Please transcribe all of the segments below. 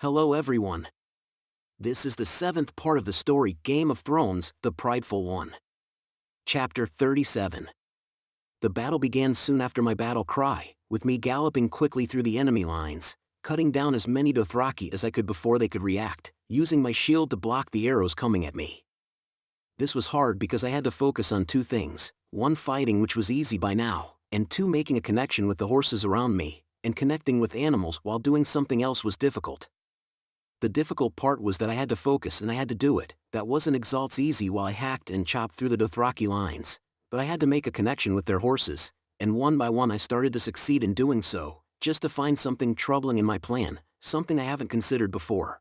Hello everyone. This is the 7th part of the story Game of Thrones, The Prideful One. Chapter 37. The battle began soon after my battle cry, with me galloping quickly through the enemy lines, cutting down as many Dothraki as I could before they could react, using my shield to block the arrows coming at me. This was hard because I had to focus on two things, one fighting, which was easy by now, and two making a connection with the horses around me, and connecting with animals while doing something else was difficult. The difficult part was that I had to focus and I had to do it. That wasn't exalts easy while I hacked and chopped through the Dothraki lines, but I had to make a connection with their horses, and one by one I started to succeed in doing so, just to find something troubling in my plan, something I haven't considered before.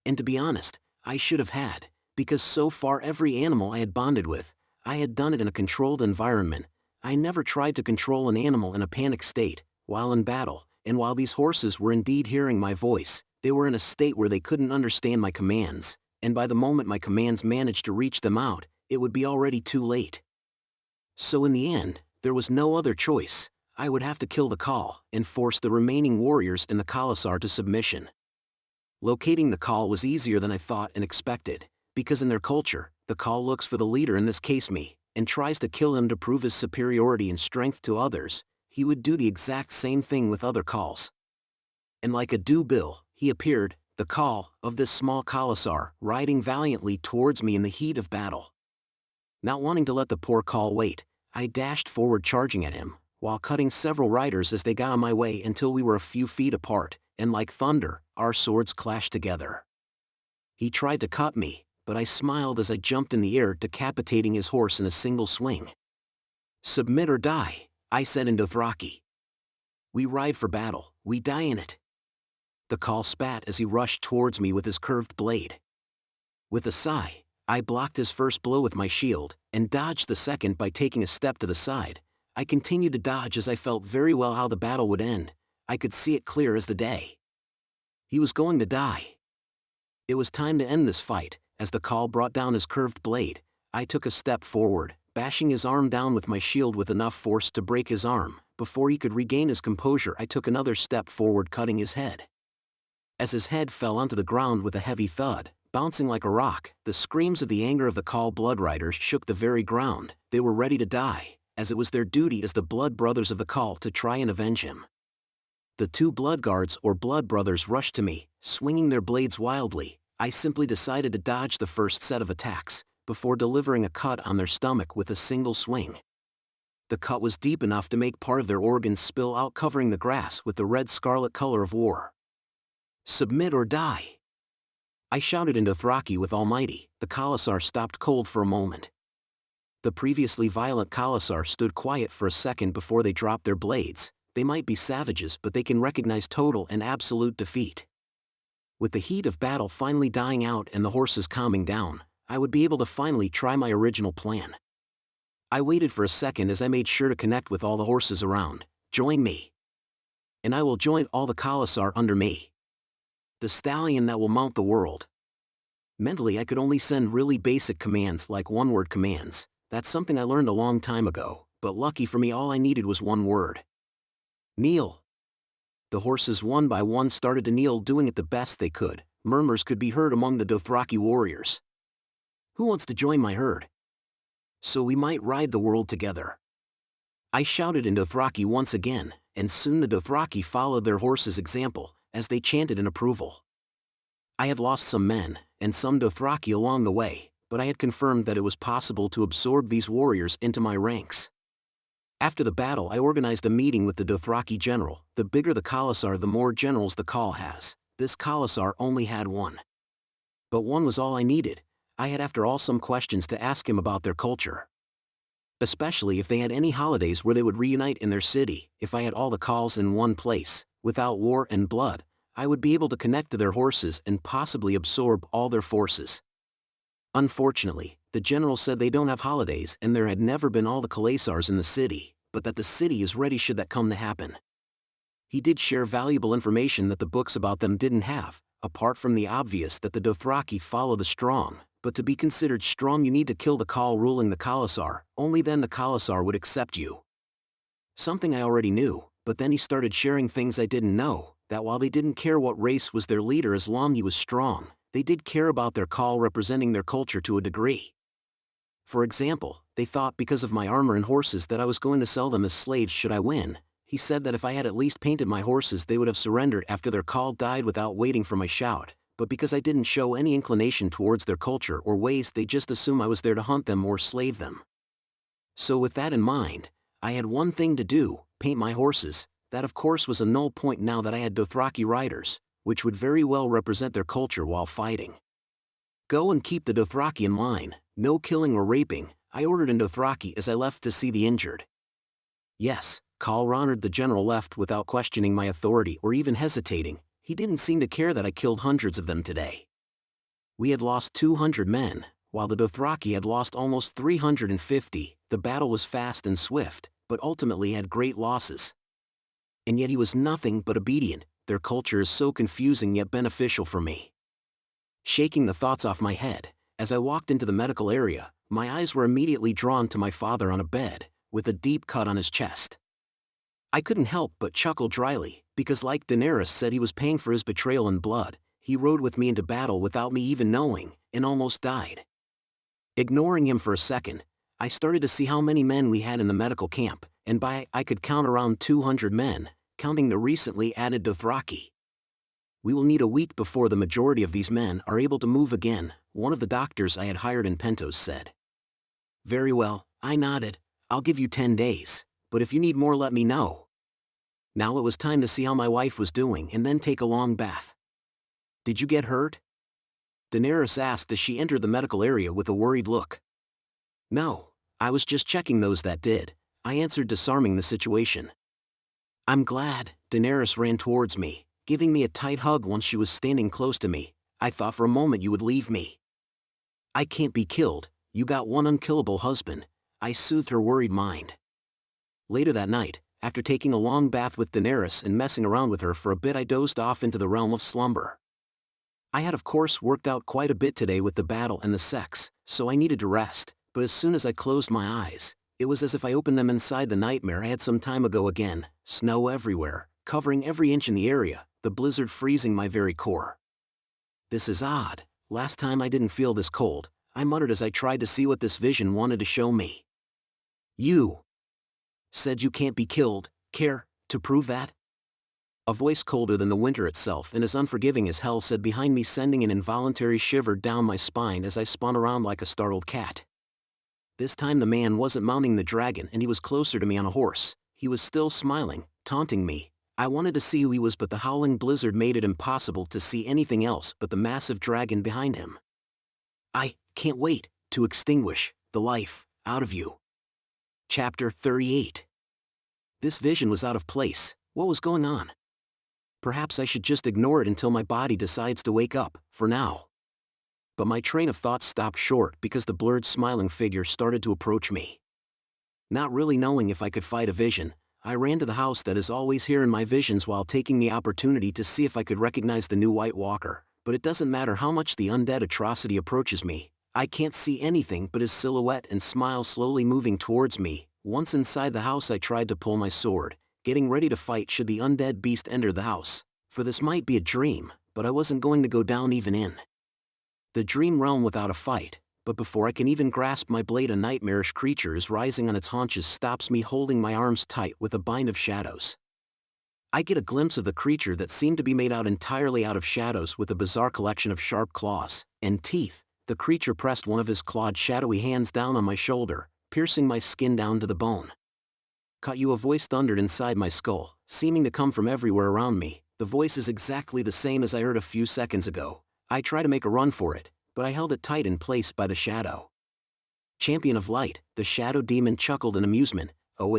And to be honest, I should have had, because so far every animal I had bonded with, I had done it in a controlled environment. I never tried to control an animal in a panic state, while in battle, and while these horses were indeed hearing my voice, they were in a state where they couldn't understand my commands, and by the moment my commands managed to reach them out, it would be already too late. So in the end, there was no other choice. I would have to kill the Khal and force the remaining warriors in the khalasar to submission. Locating the Khal was easier than I thought and expected, because in their culture, the Khal looks for the leader, in this case me, and tries to kill him to prove his superiority and strength to others. He would do the exact same thing with other Khals. And like a do-bill, he appeared, the Khal, of this small khalasar, riding valiantly towards me in the heat of battle. Not wanting to let the poor Khal wait, I dashed forward charging at him, while cutting several riders as they got on my way until we were a few feet apart, and like thunder, our swords clashed together. He tried to cut me, but I smiled as I jumped in the air, decapitating his horse in a single swing. "Submit or die," I said in Dothraki. "We ride for battle, we die in it." The Khal spat as he rushed towards me with his curved blade. With a sigh, I blocked his first blow with my shield, and dodged the second by taking a step to the side. I continued to dodge as I felt very well how the battle would end. I could see it clear as the day. He was going to die. It was time to end this fight. As the Khal brought down his curved blade, I took a step forward, bashing his arm down with my shield with enough force to break his arm. Before he could regain his composure, I took another step forward, cutting his head. As his head fell onto the ground with a heavy thud, bouncing like a rock, the screams of the anger of the Khal blood riders shook the very ground. They were ready to die, as it was their duty as the blood brothers of the Khal to try and avenge him. The two blood guards or blood brothers rushed to me, swinging their blades wildly. I simply decided to dodge the first set of attacks, before delivering a cut on their stomach with a single swing. The cut was deep enough to make part of their organs spill out, covering the grass with the red scarlet color of war. "Submit or die," I shouted in Dothraki with Almighty. The khalasar stopped cold for a moment. The previously violent khalasar stood quiet for a second before they dropped their blades. They might be savages, but they can recognize total and absolute defeat. With the heat of battle finally dying out and the horses calming down, I would be able to finally try my original plan. I waited for a second as I made sure to connect with all the horses around. "Join me. And I will join all the khalasar under me. The stallion that will mount the world." Mentally, I could only send really basic commands like one-word commands. That's something I learned a long time ago, but lucky for me, all I needed was one word. "Kneel." The horses one by one started to kneel, doing it the best they could. Murmurs could be heard among the Dothraki warriors. "Who wants to join my herd? So we might ride the world together." I shouted in Dothraki once again, and soon the Dothraki followed their horses' example, as they chanted in approval. I had lost some men, and some Dothraki along the way, but I had confirmed that it was possible to absorb these warriors into my ranks. After the battle, I organized a meeting with the Dothraki general. The bigger the khalasar, the more generals the Khal has. This khalasar only had one. But one was all I needed. I had, after all, some questions to ask him about their culture. Especially if they had any holidays where they would reunite in their city. If I had all the Khals in one place, without war and blood, I would be able to connect to their horses and possibly absorb all their forces. Unfortunately, the general said they don't have holidays and there had never been all the khalasars in the city, but that the city is ready should that come to happen. He did share valuable information that the books about them didn't have, apart from the obvious that the Dothraki follow the strong, but to be considered strong you need to kill the Khal ruling the khalasar. Only then the khalasar would accept you. Something I already knew, but then he started sharing things I didn't know. that while they didn't care what race was their leader as long he was strong, they did care about their call representing their culture to a degree. For example, they thought because of my armor and horses that I was going to sell them as slaves should I win. He said that if I had at least painted my horses they would have surrendered after their call died without waiting for my shout, but because I didn't show any inclination towards their culture or ways they just assume I was there to hunt them or slave them. So with that in mind, I had one thing to do, paint my horses. That of course was a null point now that I had Dothraki riders, which would very well represent their culture while fighting. Go and keep the Dothraki in line, no killing or raping, I ordered in Dothraki as I left to see the injured. Yes, Khal Ronard the general left without questioning my authority or even hesitating. He didn't seem to care that I killed hundreds of them today. We had lost 200 men, while the Dothraki had lost almost 350. The battle was fast and swift, but ultimately had great losses. And yet he was nothing but obedient. Their culture is so confusing yet beneficial for me. Shaking the thoughts off my head, as I walked into the medical area, my eyes were immediately drawn to my father on a bed, with a deep cut on his chest. I couldn't help but chuckle dryly, because like Daenerys said he was paying for his betrayal in blood, he rode with me into battle without me even knowing, and almost died. Ignoring him for a second, I started to see how many men we had in the medical camp, and I could count around 200 men, counting the recently added Dothraki. We will need a week before the majority of these men are able to move again, one of the doctors I had hired in Pentos said. Very well, I nodded. I'll give you 10 days, but if you need more let me know. Now it was time to see how my wife was doing and then take a long bath. Did you get hurt? Daenerys asked as she entered the medical area with a worried look. No, I was just checking those that did, I answered, disarming the situation. I'm glad. Daenerys ran towards me, giving me a tight hug once she was standing close to me. I thought for a moment you would leave me. I can't be killed, you got one unkillable husband, I soothed her worried mind. Later that night, after taking a long bath with Daenerys and messing around with her for a bit, I dozed off into the realm of slumber. I had of course worked out quite a bit today with the battle and the sex, so I needed to rest, but as soon as I closed my eyes, it was as if I opened them inside the nightmare I had some time ago again. Snow everywhere, covering every inch in the area, the blizzard freezing my very core. This is odd, last time I didn't feel this cold, I muttered as I tried to see what this vision wanted to show me. You said you can't be killed, care to prove that? A voice colder than the winter itself and as unforgiving as hell said behind me, sending an involuntary shiver down my spine as I spun around like a startled cat. This time the man wasn't mounting the dragon and he was closer to me on a horse. He was still smiling, taunting me. I wanted to see who he was, but the howling blizzard made it impossible to see anything else but the massive dragon behind him. I can't wait to extinguish the life out of you. Chapter 38. This vision was out of place. What was going on? Perhaps I should just ignore it until my body decides to wake up, for now. But my train of thought stopped short because the blurred smiling figure started to approach me. Not really knowing if I could fight a vision, I ran to the house that is always here in my visions while taking the opportunity to see if I could recognize the new White Walker, but it doesn't matter how much the undead atrocity approaches me, I can't see anything but his silhouette and smile slowly moving towards me. Once inside the house I tried to pull my sword, getting ready to fight should the undead beast enter the house, for this might be a dream, but I wasn't going to go down even in the dream realm without a fight. But before I can even grasp my blade, a nightmarish creature is rising on its haunches, stops me, holding my arms tight with a bind of shadows. I get a glimpse of the creature that seemed to be made out entirely out of shadows with a bizarre collection of sharp claws and teeth. The creature pressed one of his clawed shadowy hands down on my shoulder, piercing my skin down to the bone. Caught you, a voice thundered inside my skull, seeming to come from everywhere around me. The voice is exactly the same as I heard a few seconds ago. I try to make a run for it, but I held it tight in place by the shadow. Champion of Light, the shadow demon chuckled in amusement. "Oh,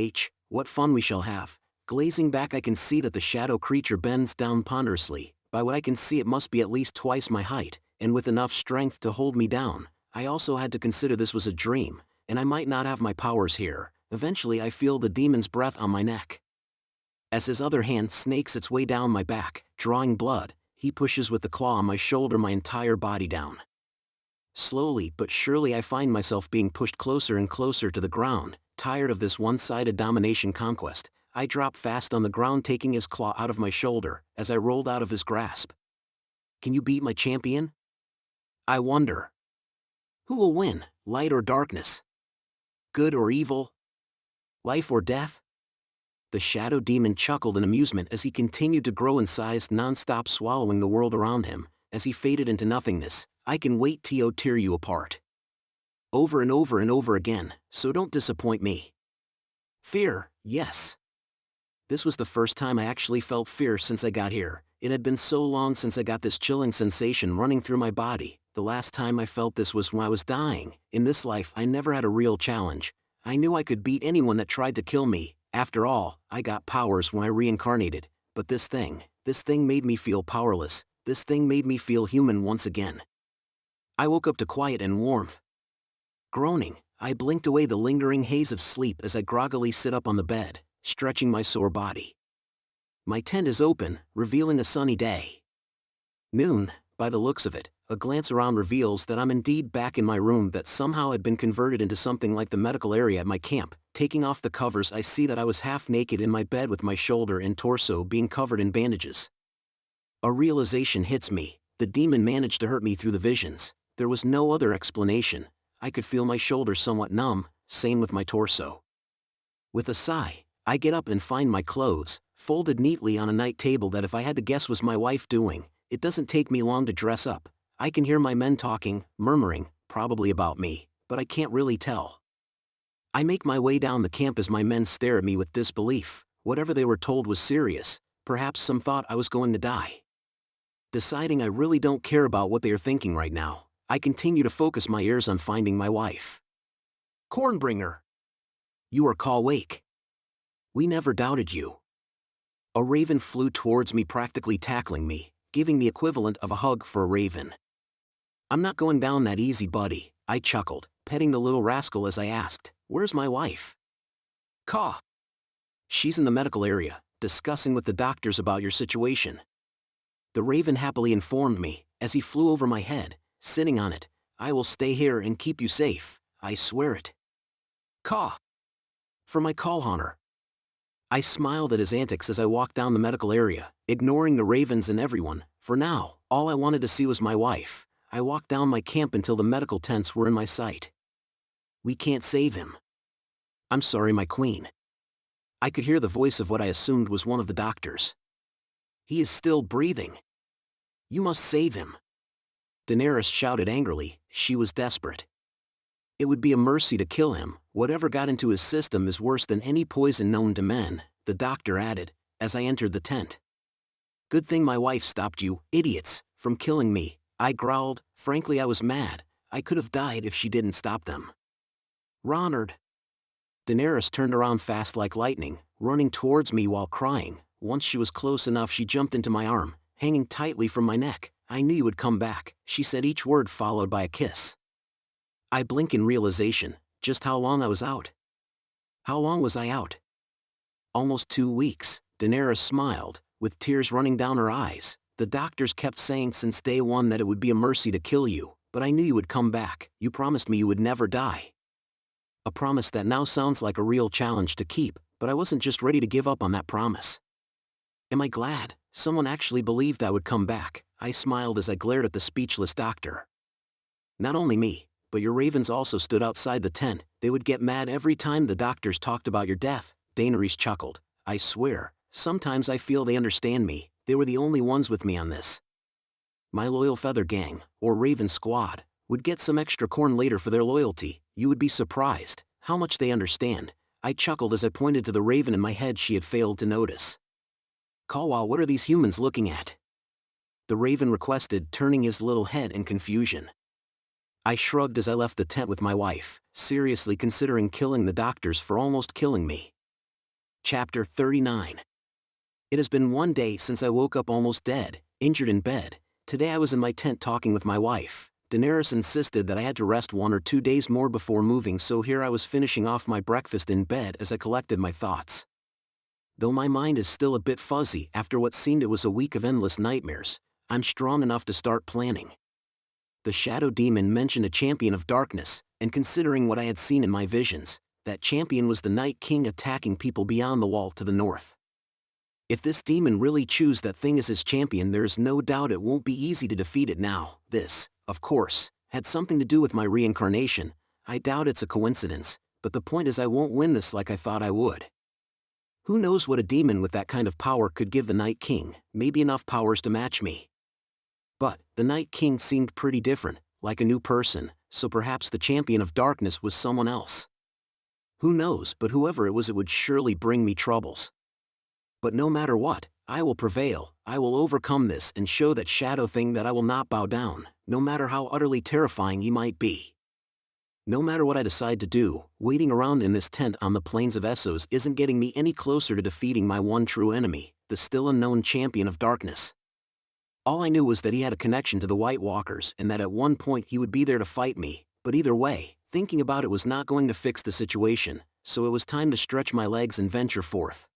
what fun we shall have." Glazing back, I can see that the shadow creature bends down ponderously. By what I can see, it must be at least twice my height, and with enough strength to hold me down. I also had to consider this was a dream, and I might not have my powers here. Eventually I feel the demon's breath on my neck. As his other hand snakes its way down my back, drawing blood, he pushes with the claw on my shoulder my entire body down. Slowly but surely I find myself being pushed closer and closer to the ground. Tired of this one-sided domination conquest, I dropped fast on the ground, taking his claw out of my shoulder as I rolled out of his grasp. Can you beat my champion? I wonder. Who will win, light or darkness? Good or evil? Life or death? The shadow demon chuckled in amusement as he continued to grow in size, non-stop swallowing the world around him. As he faded into nothingness, I can wait to tear you apart. Over and over and over again, so don't disappoint me. Fear, yes. This was the first time I actually felt fear since I got here. It had been so long since I got this chilling sensation running through my body. The last time I felt this was when I was dying. In this life I never had a real challenge. I knew I could beat anyone that tried to kill me. After all, I got powers when I reincarnated. But this thing made me feel powerless. This thing made me feel human once again. I woke up to quiet and warmth. Groaning, I blinked away the lingering haze of sleep as I groggily sit up on the bed, stretching my sore body. My tent is open, revealing a sunny day. Noon, by the looks of it. A glance around reveals that I'm indeed back in my room that somehow had been converted into something like the medical area at my camp. Taking off the covers, I see that I was half naked in my bed with my shoulder and torso being covered in bandages. A realization hits me. The demon managed to hurt me through the visions. There was no other explanation. I could feel my shoulder somewhat numb, same with my torso. With a sigh, I get up and find my clothes, folded neatly on a night table that if I had to guess was my wife doing. It doesn't take me long to dress up. I can hear my men talking, murmuring, probably about me, but I can't really tell. I make my way down the camp as my men stare at me with disbelief. Whatever they were told was serious. Perhaps some thought I was going to die. Deciding I really don't care about what they are thinking right now, I continue to focus my ears on finding my wife. Cornbringer. You are awake. We never doubted you. A raven flew towards me, practically tackling me, giving the equivalent of a hug for a raven. I'm not going down that easy, buddy, I chuckled, petting the little rascal as I asked, where's my wife? Caw. She's in the medical area, discussing with the doctors about your situation. The raven happily informed me, as he flew over my head, sitting on it. I will stay here and keep you safe, I swear it. Caw. For my call honor. I smiled at his antics as I walked down the medical area, ignoring the ravens and everyone. For now, all I wanted to see was my wife. I walked down my camp until the medical tents were in my sight. We can't save him. I'm sorry, my queen. I could hear the voice of what I assumed was one of the doctors. He is still breathing. You must save him. Daenerys shouted angrily. She was desperate. It would be a mercy to kill him. Whatever got into his system is worse than any poison known to men, the doctor added, as I entered the tent. Good thing my wife stopped you, idiots, from killing me, I growled. Frankly, I was mad. I could have died if she didn't stop them. Ronard. Daenerys turned around fast like lightning, running towards me while crying. Once she was close enough, she jumped into my arm, hanging tightly from my neck. I knew you would come back, she said, each word followed by a kiss. I blink in realization, just how long I was out. How long was I out? Almost 2 weeks, Daenerys smiled, with tears running down her eyes. The doctors kept saying since day one that it would be a mercy to kill you, but I knew you would come back. You promised me you would never die. A promise that now sounds like a real challenge to keep, but I wasn't just ready to give up on that promise. Am I glad? Someone actually believed I would come back. I smiled as I glared at the speechless doctor. Not only me, but your ravens also stood outside the tent. They would get mad every time the doctors talked about your death. Daenerys chuckled. I swear, sometimes I feel they understand me. They were the only ones with me on this. My loyal feather gang, or raven squad, would get some extra corn later for their loyalty. You would be surprised how much they understand. I chuckled as I pointed to the raven in my head she had failed to notice. Kalwa, what are these humans looking at? The raven requested, turning his little head in confusion. I shrugged as I left the tent with my wife, seriously considering killing the doctors for almost killing me. Chapter 39. It has been 1 day since I woke up almost dead, injured in bed. Today I was in my tent talking with my wife. Daenerys insisted that I had to rest 1 or 2 days more before moving, so here I was finishing off my breakfast in bed as I collected my thoughts. Though my mind is still a bit fuzzy after what seemed it was a week of endless nightmares, I'm strong enough to start planning. The shadow demon mentioned a champion of darkness, and considering what I had seen in my visions, that champion was the Night King attacking people beyond the wall to the north. If this demon really chooses that thing as his champion, there's no doubt it won't be easy to defeat it now. This, of course, had something to do with my reincarnation. I doubt it's a coincidence, but the point is I won't win this like I thought I would. Who knows what a demon with that kind of power could give the Night King, maybe enough powers to match me. But, the Night King seemed pretty different, like a new person, so perhaps the champion of darkness was someone else. Who knows, but whoever it would surely bring me troubles. But no matter what, I will prevail, I will overcome this and show that shadow thing that I will not bow down, no matter how utterly terrifying he might be. No matter what I decide to do, waiting around in this tent on the plains of Essos isn't getting me any closer to defeating my one true enemy, the still unknown champion of darkness. All I knew was that he had a connection to the White Walkers and that at one point he would be there to fight me, but either way, thinking about it was not going to fix the situation, so it was time to stretch my legs and venture forth.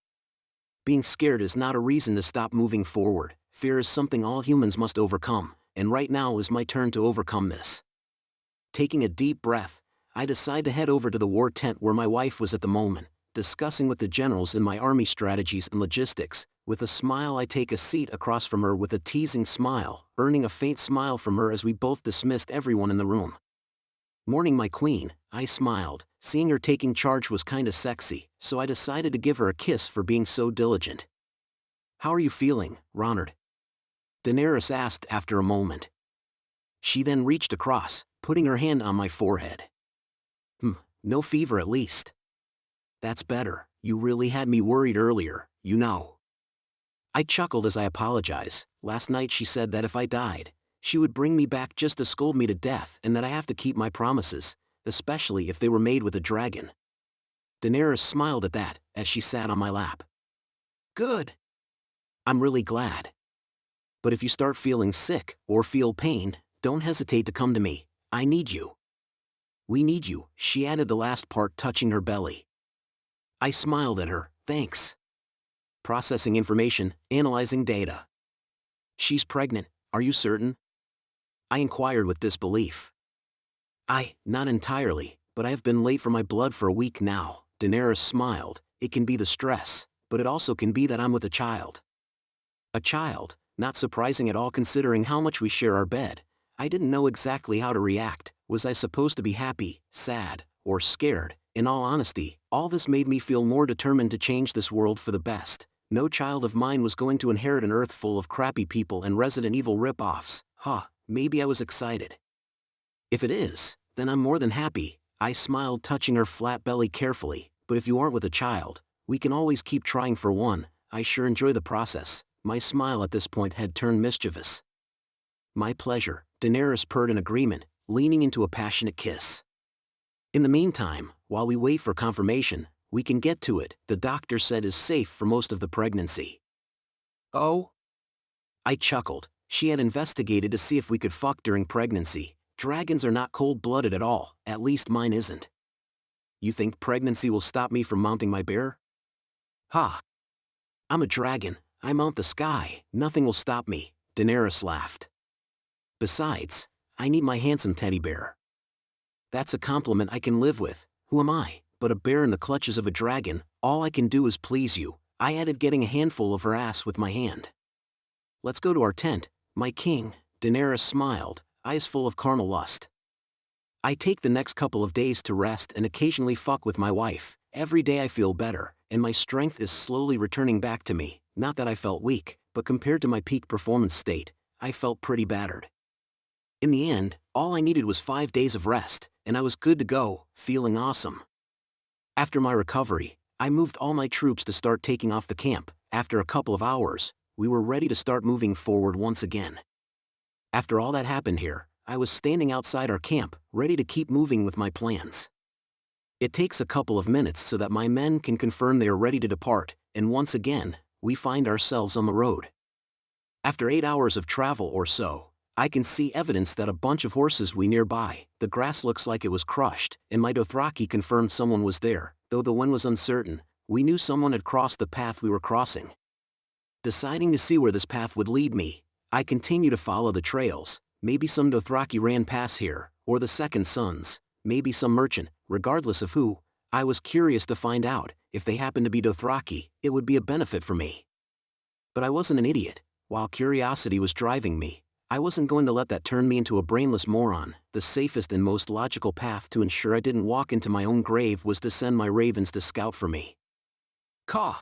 Being scared is not a reason to stop moving forward. Fear is something all humans must overcome, and right now is my turn to overcome this. Taking a deep breath, I decide to head over to the war tent where my wife was at the moment, discussing with the generals in my army strategies and logistics. With a smile I take a seat across from her with a teasing smile, earning a faint smile from her as we both dismissed everyone in the room. "Morning, my queen," I smiled. Seeing her taking charge was kinda sexy, so I decided to give her a kiss for being so diligent. "How are you feeling, Ronard?" Daenerys asked after a moment. She then reached across, putting her hand on my forehead. No fever at least." "That's better, you really had me worried earlier, you know." I chuckled as I apologized. Last night she said that if I died, she would bring me back just to scold me to death and that I have to keep my promises, especially if they were made with a dragon. Daenerys smiled at that, as she sat on my lap. "Good. I'm really glad. But if you start feeling sick, or feel pain, don't hesitate to come to me. I need you." "We need you," she added, the last part touching her belly. I smiled at her. "Thanks." Processing information, analyzing data. "She's pregnant, are you certain?" I inquired with disbelief. Not entirely, but I have been late for my blood for a week now." Daenerys smiled. "It can be the stress, but it also can be that I'm with a child." A child, not surprising at all considering how much we share our bed. I didn't know exactly how to react. Was I supposed to be happy, sad, or scared? In all honesty, all this made me feel more determined to change this world for the best. No child of mine was going to inherit an earth full of crappy people and Resident Evil rip-offs. Maybe I was excited. If it is, then I'm more than happy. I smiled, touching her flat belly carefully. "But if you aren't with a child, we can always keep trying for one. I sure enjoy the process." My smile at this point had turned mischievous. "My pleasure," Daenerys purred in agreement, leaning into a passionate kiss. "In the meantime, while we wait for confirmation, we can get to it. The doctor said is safe for most of the pregnancy." "Oh?" I chuckled. She had investigated to see if we could fuck during pregnancy. Dragons are not cold-blooded at all, at least mine isn't. "You think pregnancy will stop me from mounting my bear?" "I'm a dragon, I mount the sky, nothing will stop me," Daenerys laughed. "Besides, I need my handsome teddy bear." "That's a compliment I can live with. Who am I, but a bear in the clutches of a dragon? All I can do is please you," I added, getting a handful of her ass with my hand. "Let's go to our tent, my king," Daenerys smiled, eyes full of carnal lust. I take the next couple of days to rest and occasionally fuck with my wife. Every day I feel better, and my strength is slowly returning back to me. Not that I felt weak, but compared to my peak performance state, I felt pretty battered. In the end, all I needed was 5 days of rest, and I was good to go, feeling awesome. After my recovery, I moved all my troops to start taking off the camp. After a couple of hours, we were ready to start moving forward once again. After all that happened here, I was standing outside our camp, ready to keep moving with my plans. It takes a couple of minutes so that my men can confirm they are ready to depart, and once again, we find ourselves on the road. After 8 hours of travel or so, I can see evidence that a bunch of horses were nearby. The grass looks like it was crushed, and my Dothraki confirmed someone was there, though the when was uncertain. We knew someone had crossed the path we were crossing. Deciding to see where this path would lead me, I continue to follow the trails. Maybe some Dothraki ran past here, or the Second Sons, maybe some merchant. Regardless of who, I was curious to find out, if they happened to be Dothraki, it would be a benefit for me. But I wasn't an idiot. While curiosity was driving me, I wasn't going to let that turn me into a brainless moron. The safest and most logical path to ensure I didn't walk into my own grave was to send my ravens to scout for me. Caw!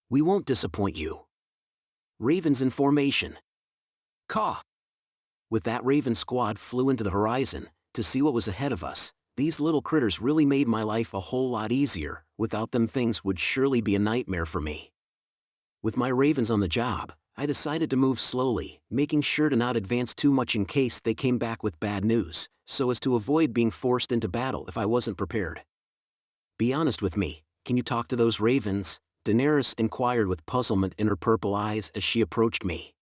We won't disappoint you. Ravens in formation. Caw! With that raven squad flew into the horizon, to see what was ahead of us. These little critters really made my life a whole lot easier. Without them things would surely be a nightmare for me. With my ravens on the job, I decided to move slowly, making sure to not advance too much in case they came back with bad news, so as to avoid being forced into battle if I wasn't prepared. Be honest with me, can you talk to those ravens? Daenerys inquired with puzzlement in her purple eyes as she approached me.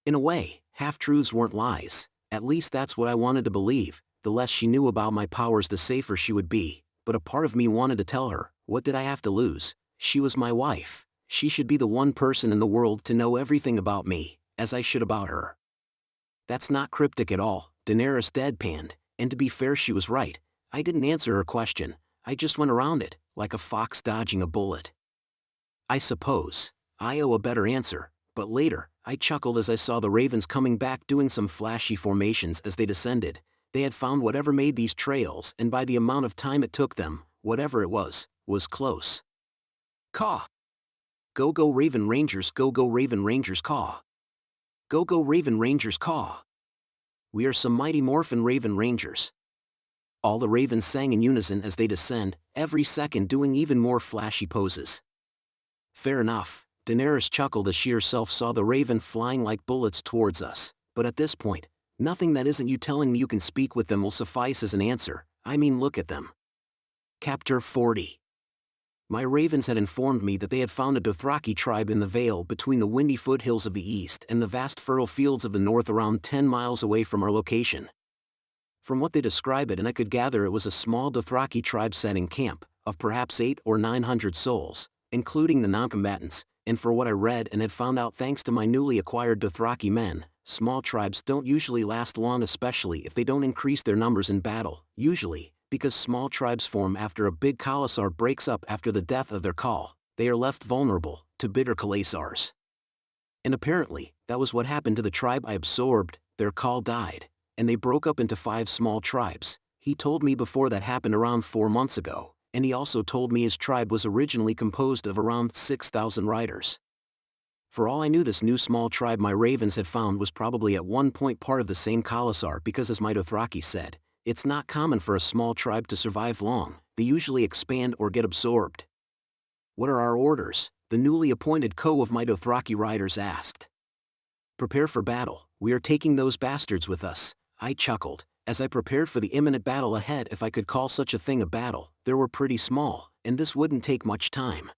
In a way, half-truths weren't lies, at least that's what I wanted to believe. The less she knew about my powers the safer she would be, but a part of me wanted to tell her, what did I have to lose? She was my wife. She should be the one person in the world to know everything about me, as I should about her. That's not cryptic at all, Daenerys deadpanned, and to be fair she was right. I didn't answer her question, I just went around it, like a fox dodging a bullet. I suppose I owe a better answer, but later, I chuckled as I saw the ravens coming back doing some flashy formations as they descended. They had found whatever made these trails, and by the amount of time it took them, whatever it was close. Caw! Go go Raven Rangers, go go Raven Rangers, caw! Go go Raven Rangers, caw! We are some mighty morphin Raven Rangers. All the ravens sang in unison as they descend, every second doing even more flashy poses. Fair enough, Daenerys chuckled as she herself saw the raven flying like bullets towards us, but at this point, nothing that isn't you telling me you can speak with them will suffice as an answer. I mean, look at them. Chapter 40. My ravens had informed me that they had found a Dothraki tribe in the vale between the windy foothills of the east and the vast fertile fields of the north around 10 miles away from our location. From what they describe it, and I could gather, it was a small Dothraki tribe set in camp, of perhaps 800 or 900 souls, including the non-combatants, and for what I read and had found out thanks to my newly acquired Dothraki men, small tribes don't usually last long, especially if they don't increase their numbers in battle, usually, because small tribes form after a big khalasar breaks up after the death of their khal. They are left vulnerable to bigger khalasars. And apparently, that was what happened to the tribe I absorbed. Their khal died, and they broke up into 5 small tribes. He told me before that happened around 4 months ago, and he also told me his tribe was originally composed of around 6,000 riders. For all I knew, this new small tribe my ravens had found was probably at one point part of the same khalasar, because as my Dothraki said, it's not common for a small tribe to survive long. They usually expand or get absorbed. What are our orders? The newly appointed of my Dothraki riders asked. Prepare for battle. We are taking those bastards with us. I chuckled, as I prepared for the imminent battle ahead. If I could call such a thing a battle, they were pretty small, and this wouldn't take much time.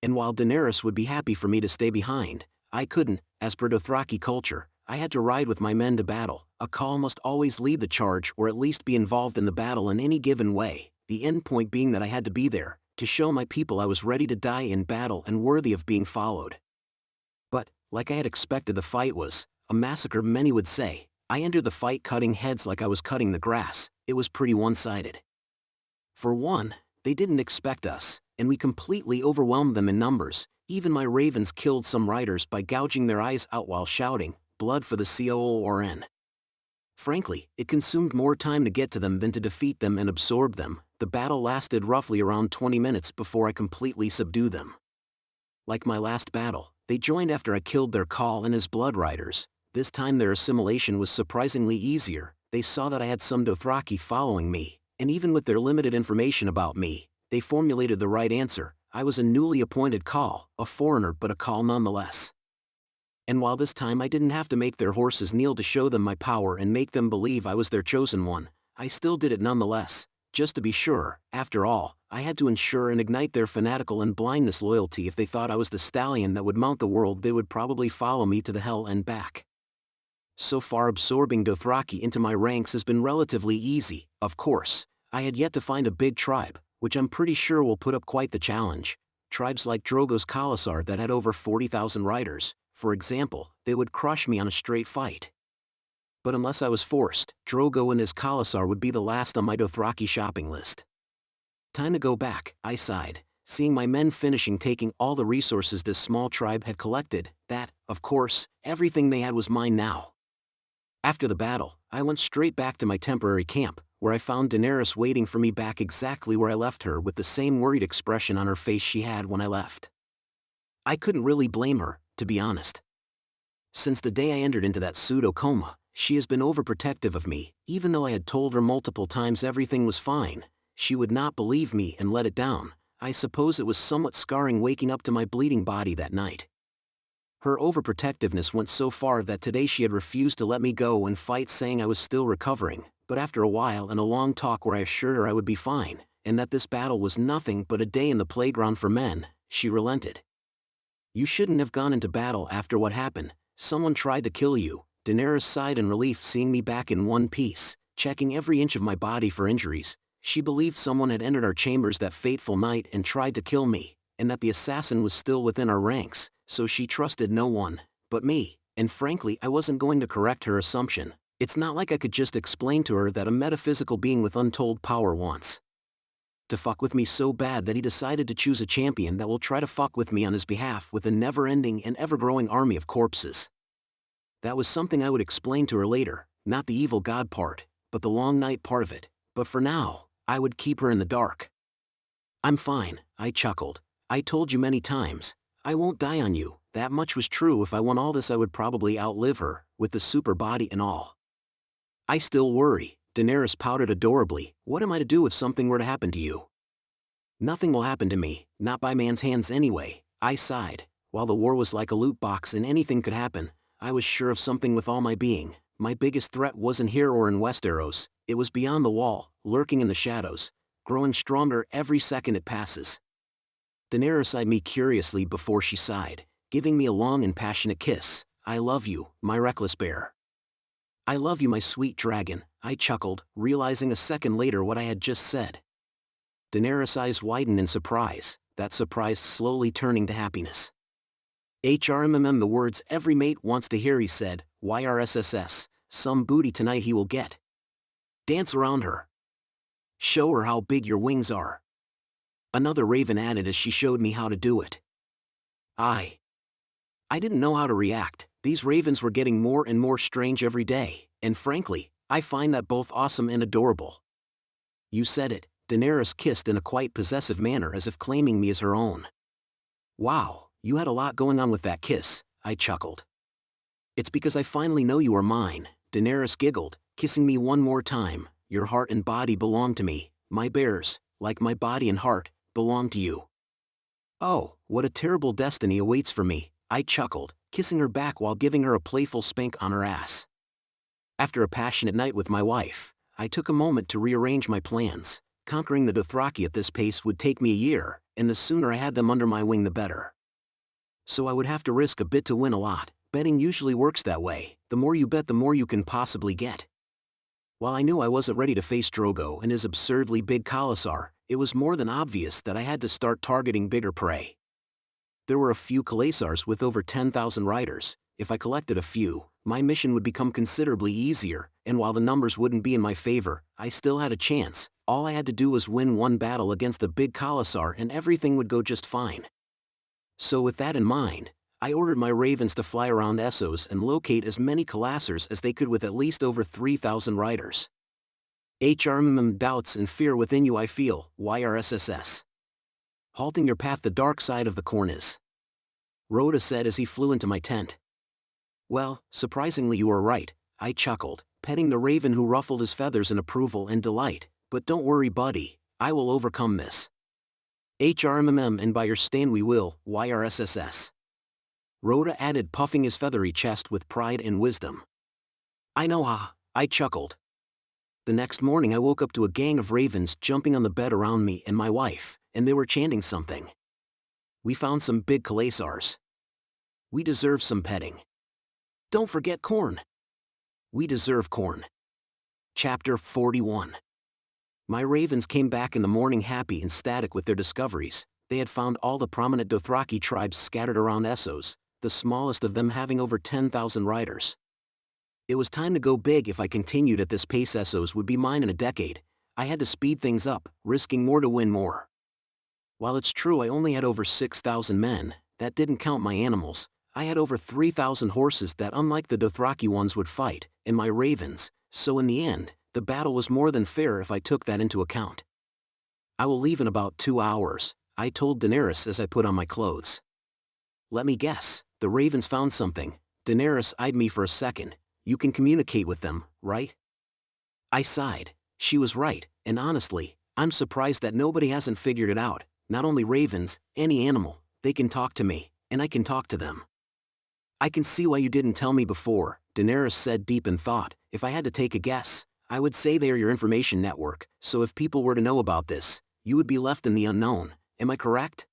And while Daenerys would be happy for me to stay behind, I couldn't. As per Dothraki culture, I had to ride with my men to battle. A khal must always lead the charge or at least be involved in the battle in any given way, the end point being that I had to be there, to show my people I was ready to die in battle and worthy of being followed. But, like I had expected, the fight was a massacre, many would say. I entered the fight cutting heads like I was cutting the grass. It was pretty one-sided. For one, they didn't expect us, and we completely overwhelmed them in numbers. Even my ravens killed some riders by gouging their eyes out while shouting, "Blood for the CORN." Frankly, it consumed more time to get to them than to defeat them and absorb them. The battle lasted roughly around 20 minutes before I completely subdued them. Like my last battle, they joined after I killed their khal and his blood riders. This time their assimilation was surprisingly easier. They saw that I had some Dothraki following me, and even with their limited information about me, they formulated the right answer. I was a newly appointed khal, a foreigner but a khal nonetheless. And while this time I didn't have to make their horses kneel to show them my power and make them believe I was their chosen one, I still did it nonetheless, just to be sure. After all, I had to ensure and ignite their fanatical and blindness loyalty. If they thought I was the stallion that would mount the world, they would probably follow me to the hell and back. So far, absorbing Dothraki into my ranks has been relatively easy. Of course, I had yet to find a big tribe, which I'm pretty sure will put up quite the challenge. Tribes like Drogo's khalasar that had over 40,000 riders, for example, they would crush me on a straight fight. But unless I was forced, Drogo and his khalasar would be the last on my Dothraki shopping list. Time to go back, I sighed, seeing my men finishing taking all the resources this small tribe had collected, that, of course, everything they had was mine now. After the battle, I went straight back to my temporary camp, where I found Daenerys waiting for me back exactly where I left her with the same worried expression on her face she had when I left. I couldn't really blame her, to be honest. Since the day I entered into that pseudo-coma, she has been overprotective of me. Even though I had told her multiple times everything was fine, she would not believe me and let it down. I suppose it was somewhat scarring waking up to my bleeding body that night. Her overprotectiveness went so far that today she had refused to let me go and fight, saying I was still recovering, but after a while and a long talk where I assured her I would be fine, and that this battle was nothing but a day in the playground for men, she relented. You shouldn't have gone into battle after what happened. Someone tried to kill you. Daenerys sighed in relief, seeing me back in one piece, checking every inch of my body for injuries. She believed someone had entered our chambers that fateful night and tried to kill me, and that the assassin was still within our ranks, so she trusted no one but me, and frankly I wasn't going to correct her assumption. It's not like I could just explain to her that a metaphysical being with untold power wants to fuck with me so bad that he decided to choose a champion that will try to fuck with me on his behalf with a never-ending and ever-growing army of corpses. That was something I would explain to her later, not the evil god part, but the long night part of it, but for now, I would keep her in the dark. I'm fine, I chuckled. I told you many times, I won't die on you. That much was true. If I won all this I would probably outlive her, with the super body and all. I still worry. Daenerys pouted adorably. What am I to do if something were to happen to you? Nothing will happen to me, not by man's hands anyway, I sighed. While the war was like a loot box and anything could happen, I was sure of something with all my being. My biggest threat wasn't here or in Westeros, it was beyond the wall, lurking in the shadows, growing stronger every second it passes. Daenerys eyed me curiously before she sighed, giving me a long and passionate kiss. I love you, my reckless bear. I love you, my sweet dragon, I chuckled, realizing a second later what I had just said. Daenerys' eyes widened in surprise, that surprise slowly turning to happiness. HRMMM, the words every mate wants to hear, he said. YRSSS, some booty tonight he will get. Dance around her. Show her how big your wings are. Another raven added as she showed me how to do it. I didn't know how to react. These ravens were getting more and more strange every day, and frankly, I find that both awesome and adorable. You said it, Daenerys kissed in a quite possessive manner as if claiming me as her own. Wow, you had a lot going on with that kiss, I chuckled. It's because I finally know you are mine, Daenerys giggled, kissing me one more time. Your heart and body belong to me, my bears, like my body and heart, belong to you. Oh, what a terrible destiny awaits for me, I chuckled, kissing her back while giving her a playful spank on her ass. After a passionate night with my wife, I took a moment to rearrange my plans. Conquering the Dothraki at this pace would take me a year, and the sooner I had them under my wing the better. So I would have to risk a bit to win a lot. Betting usually works that way. The more you bet, the more you can possibly get. While I knew I wasn't ready to face Drogo and his absurdly big khalasar, it was more than obvious that I had to start targeting bigger prey. There were a few khalasars with over 10,000 riders. If I collected a few, my mission would become considerably easier, and while the numbers wouldn't be in my favor, I still had a chance. All I had to do was win one battle against a big khalasar and everything would go just fine. So with that in mind, I ordered my ravens to fly around Essos and locate as many khalasars as they could with at least over 3,000 riders. HRMM, doubts and fear within you I feel, YRSSS. Halting your path, the dark side of the corn is. Rhoda said as he flew into my tent. Well, surprisingly you are right, I chuckled, petting the raven who ruffled his feathers in approval and delight. But don't worry buddy, I will overcome this. HRMM, and by your stain we will, YRSSS. Rhoda added, puffing his feathery chest with pride and wisdom. I know, I chuckled. The next morning I woke up to a gang of ravens jumping on the bed around me and my wife, and they were chanting something. We found some big khalasars. We deserve some petting. Don't forget corn. We deserve corn. Chapter 41. My ravens came back in the morning happy and ecstatic with their discoveries. They had found all the prominent Dothraki tribes scattered around Essos, the smallest of them having over 10,000 riders. It was time to go big. If I continued at this pace, Essos would be mine in a decade. I had to speed things up, risking more to win more. While it's true I only had over 6,000 men, that didn't count my animals. I had over 3,000 horses that, unlike the Dothraki ones, would fight, and my ravens, so in the end, the battle was more than fair if I took that into account. I will leave in about 2 hours, I told Daenerys as I put on my clothes. Let me guess, the ravens found something. Daenerys eyed me for a second. You can communicate with them, right? I sighed. She was right, and honestly, I'm surprised that nobody hasn't figured it out. Not only ravens, any animal, they can talk to me, and I can talk to them. I can see why you didn't tell me before, Daenerys said deep in thought. If I had to take a guess, I would say they are your information network, so if people were to know about this, you would be left in the unknown, am I correct?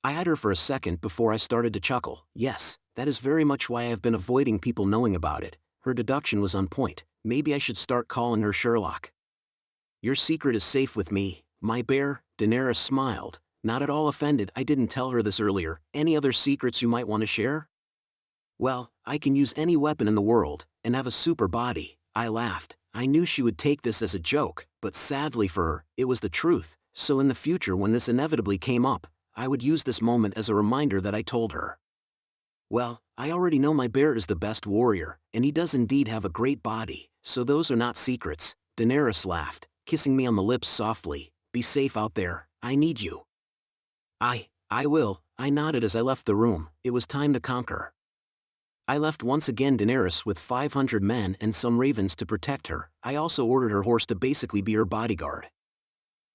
I eyed her for a second before I started to chuckle. Yes, that is very much why I have been avoiding people knowing about it. Her deduction was on point. Maybe I should start calling her Sherlock. Your secret is safe with me, my bear, Daenerys smiled, not at all offended. I didn't tell her this earlier. Any other secrets you might want to share? Well, I can use any weapon in the world, and have a super body. I laughed. I knew she would take this as a joke, but sadly for her, it was the truth, so in the future when this inevitably came up, I would use this moment as a reminder that I told her. Well, I already know my bear is the best warrior, and he does indeed have a great body, so those are not secrets, Daenerys laughed, kissing me on the lips softly. Be safe out there, I need you. I will, I nodded as I left the room. It was time to conquer. I left once again Daenerys with 500 men and some ravens to protect her. I also ordered her horse to basically be her bodyguard.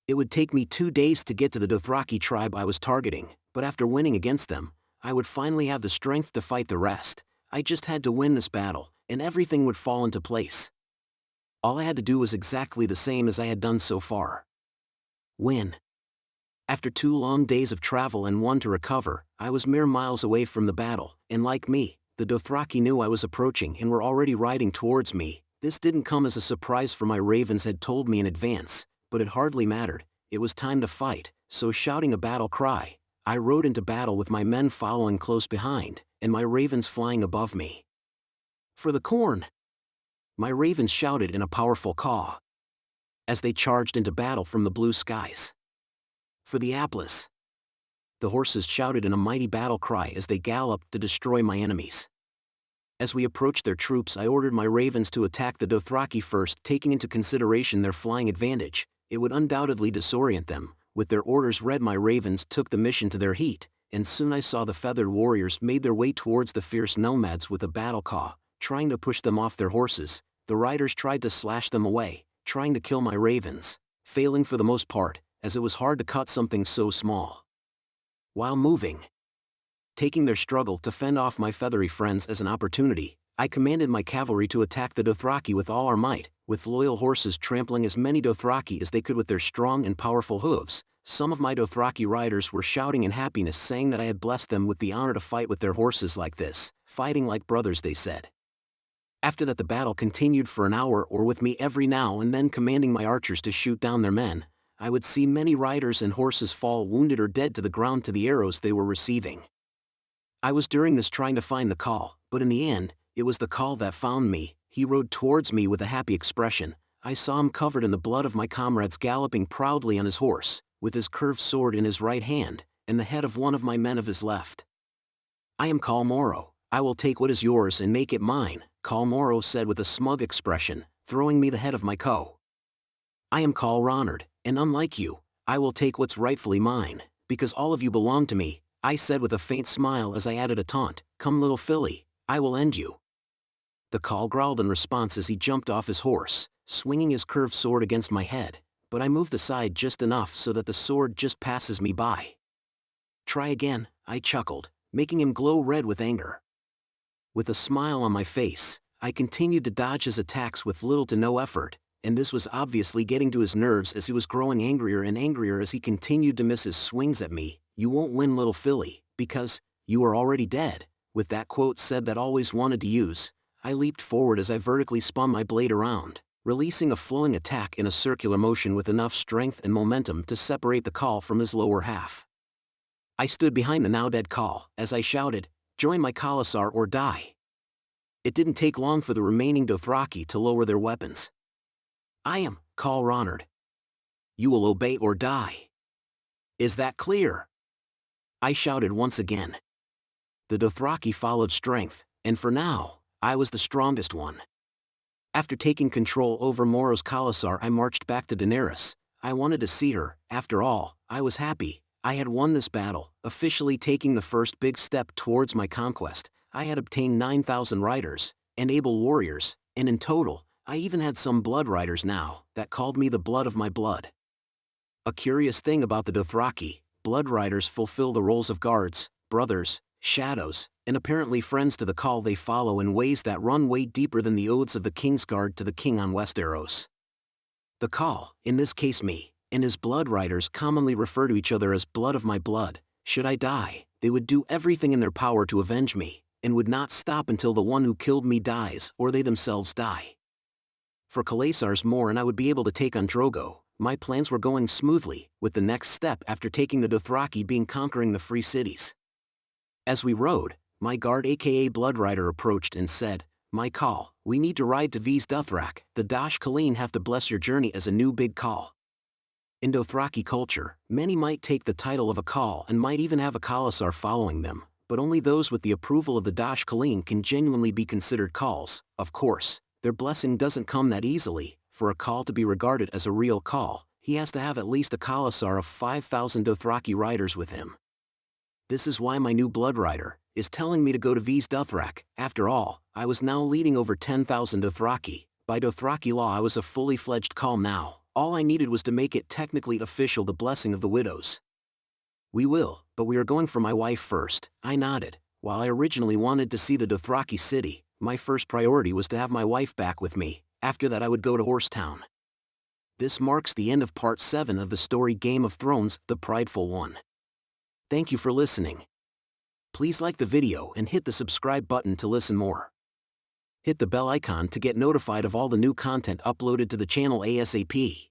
It would take me 2 days to get to the Dothraki tribe I was targeting, but after winning against them, I would finally have the strength to fight the rest. I just had to win this battle, and everything would fall into place. All I had to do was exactly the same as I had done so far. Win. After 2 long days of travel and 1 to recover, I was mere miles away from the battle, and like me, the Dothraki knew I was approaching and were already riding towards me. This didn't come as a surprise, for my ravens had told me in advance, but it hardly mattered. It was time to fight, so shouting a battle cry, I rode into battle with my men following close behind, and my ravens flying above me. For the corn! My ravens shouted in a powerful caw as they charged into battle from the blue skies. For the Atlas! The horses shouted in a mighty battle cry as they galloped to destroy my enemies. As we approached their troops, I ordered my ravens to attack the Dothraki first, taking into consideration their flying advantage. It would undoubtedly disorient them. With their orders read, my ravens took the mission to their heat, and soon I saw the feathered warriors made their way towards the fierce nomads with a battle caw, trying to push them off their horses. The riders tried to slash them away, trying to kill my ravens, failing for the most part, as it was hard to cut something so small. While moving, taking their struggle to fend off my feathery friends as an opportunity, I commanded my cavalry to attack the Dothraki with all our might, with loyal horses trampling as many Dothraki as they could with their strong and powerful hooves. Some of my Dothraki riders were shouting in happiness, saying that I had blessed them with the honor to fight with their horses like this, fighting like brothers, they said. After that, the battle continued for an hour, or with me every now and then commanding my archers to shoot down their men. I would see many riders and horses fall wounded or dead to the ground to the arrows they were receiving. I was during this trying to find the call, but in the end, it was the call that found me. He rode towards me with a happy expression. I saw him covered in the blood of my comrades, galloping proudly on his horse, with his curved sword in his right hand, and the head of one of my men of his left. I am Khal Moro. I will take what is yours and make it mine, Khal Moro said with a smug expression, throwing me the head of my I am Khal Ronard, and unlike you, I will take what's rightfully mine, because all of you belong to me, I said with a faint smile as I added a taunt. Come, little filly, I will end you. The Khal growled in response as he jumped off his horse, swinging his curved sword against my head, but I moved aside just enough so that the sword just passes me by. Try again, I chuckled, making him glow red with anger. With a smile on my face, I continued to dodge his attacks with little to no effort, and this was obviously getting to his nerves as he was growing angrier and angrier as he continued to miss his swings at me. You won't win, little filly, because you are already dead. With that quote said that I always wanted to use, I leaped forward as I vertically spun my blade around, releasing a flowing attack in a circular motion with enough strength and momentum to separate the Khal from his lower half. I stood behind the now dead Khal as I shouted, "Join my khalasar or die." It didn't take long for the remaining Dothraki to lower their weapons. I am Khal Ronard, You will obey or die. Is that clear? I shouted once again. The Dothraki followed strength, and for now, I was the strongest one. After taking control over Morrow's khalasar, I marched back to Daenerys. I wanted to see her. After all, I was happy. I had won this battle, officially taking the first big step towards my conquest. I had obtained 9,000 riders, and able warriors, and in total, I even had some blood riders now, that called me the blood of my blood. A curious thing about the Dothraki, blood riders fulfill the roles of guards, brothers, shadows, and apparently friends to the call they follow in ways that run way deeper than the oaths of the King's Guard to the king on Westeros. The call, in this case me, and his blood riders commonly refer to each other as blood of my blood. Should I die, they would do everything in their power to avenge me, and would not stop until the one who killed me dies or they themselves die. For khalasars more and I would be able to take on Drogo. My plans were going smoothly, with the next step after taking the Dothraki being conquering the free cities. As we rode, my guard aka Blood Rider approached and said, "My call, we need to ride to V's Dothrak. The Dosh Khaleen have to bless your journey as a new big call." In Dothraki culture, many might take the title of a call and might even have a khalasar following them, but only those with the approval of the Dosh Khaleen can genuinely be considered calls. Of course, their blessing doesn't come that easily. For a call to be regarded as a real call, he has to have at least a khalasar of 5,000 Dothraki riders with him. This is why my new blood rider is telling me to go to V's Dothrak. After all, I was now leading over 10,000 Dothraki. By Dothraki law I was a fully fledged call now. All I needed was to make it technically official, the blessing of the widows. We will, but we are going for my wife first. I nodded. While I originally wanted to see the Dothraki city, my first priority was to have my wife back with me. After that I would go to Horsetown. This marks the end of part 7 of the story Game of Thrones, The Prideful One. Thank you for listening. Please like the video and hit the subscribe button to listen more. Hit the bell icon to get notified of all the new content uploaded to the channel ASAP.